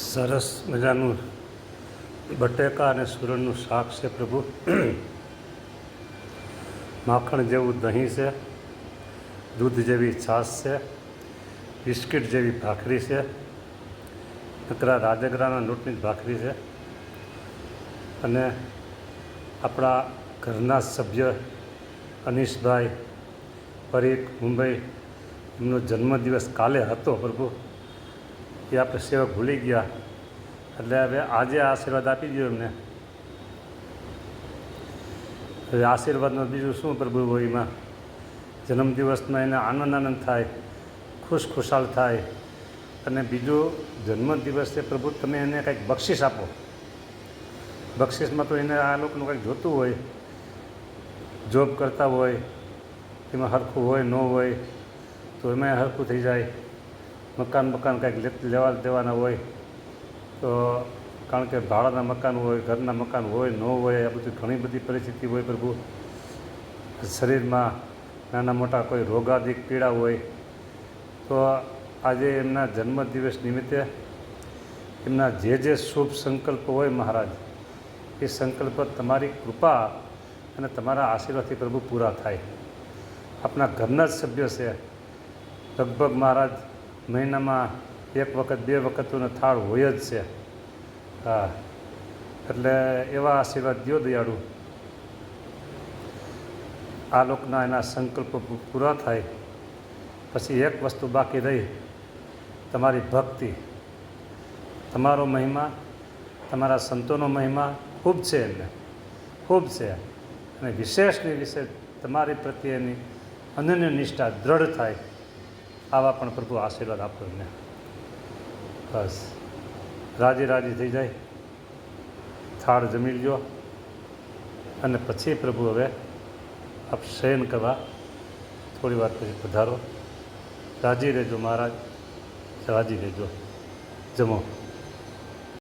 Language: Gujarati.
સરસ મજાનું બટેકા અને સુરણનું શાક છે પ્રભુ. માખણ જેવું દહીં છે, દૂધ જેવી છાશ છે, બિસ્કિટ જેવી ભાખરી છે, નકરા રાજગરાના લોટની જ ભાખરી છે. અને આપણા ઘરના સભ્ય અનીશભાઈ પરીખ મુંબઈ, એમનો જન્મદિવસ કાલે હતો પ્રભુ. એ આપણે સેવક ભૂલી ગયા, એટલે હવે આજે આશીર્વાદ આપી દો એમને. હવે આશીર્વાદનું બીજું શું પ્રભુ હોય એમાં? જન્મદિવસમાં એને આનંદ થાય, ખુશખુશાલ થાય. અને બીજું જન્મદિવસે પ્રભુ તમે એને કંઈક બક્ષિસ આપો. બક્ષિસમાં તો એને આ લોકોનું કંઈક જોતું હોય, જોબ કરતા હોય, એમાં હરખું હોય ન હોય તો એમાં હરખું થઈ જાય. મકાન કંઈક લેવા દેવાના હોય તો, કારણ કે ભાડાના મકાન હોય, ઘરના મકાન હોય ન હોય, આ બધી ઘણી બધી પરિસ્થિતિ હોય પ્રભુ. શરીરમાં નાના મોટા કોઈ રોગાદિક પીડા હોય તો આજે એમના જન્મદિવસ નિમિત્તે એમના જે શુભ સંકલ્પ હોય મહારાજ, એ સંકલ્પ તમારી કૃપા અને તમારા આશીર્વાદથી પ્રભુ પૂરા થાય. આપણા ઘરના જ સભ્ય છે, લગભગ મહારાજ મહિનામાં 1 વખત 2 વખતનો થાળ હોય જ છે. હા, એટલે એવા આશીર્વાદ દો દયાળુ. આ લોકના એના સંકલ્પો પૂરા થાય. પછી એક વસ્તુ બાકી રહી, તમારી ભક્તિ. તમારો મહિમા, તમારા સંતોનો મહિમા ખૂબ છે, એમને ખૂબ છે. અને વિશેષની વિશેષ તમારી પ્રત્યેની અનન્ય નિષ્ઠા દ્રઢ થાય. આવા પણ પ્રભુ આશીર્વાદ આપો એમને. બસ રાજી થઈ જાય. થાળ જમી લ્યો અને પછી પ્રભુ હવે આપ શયન કરવા થોડી વાર પછી પધારો. રાજી રહેજો મહારાજ, રાજી રહેજો. જમો.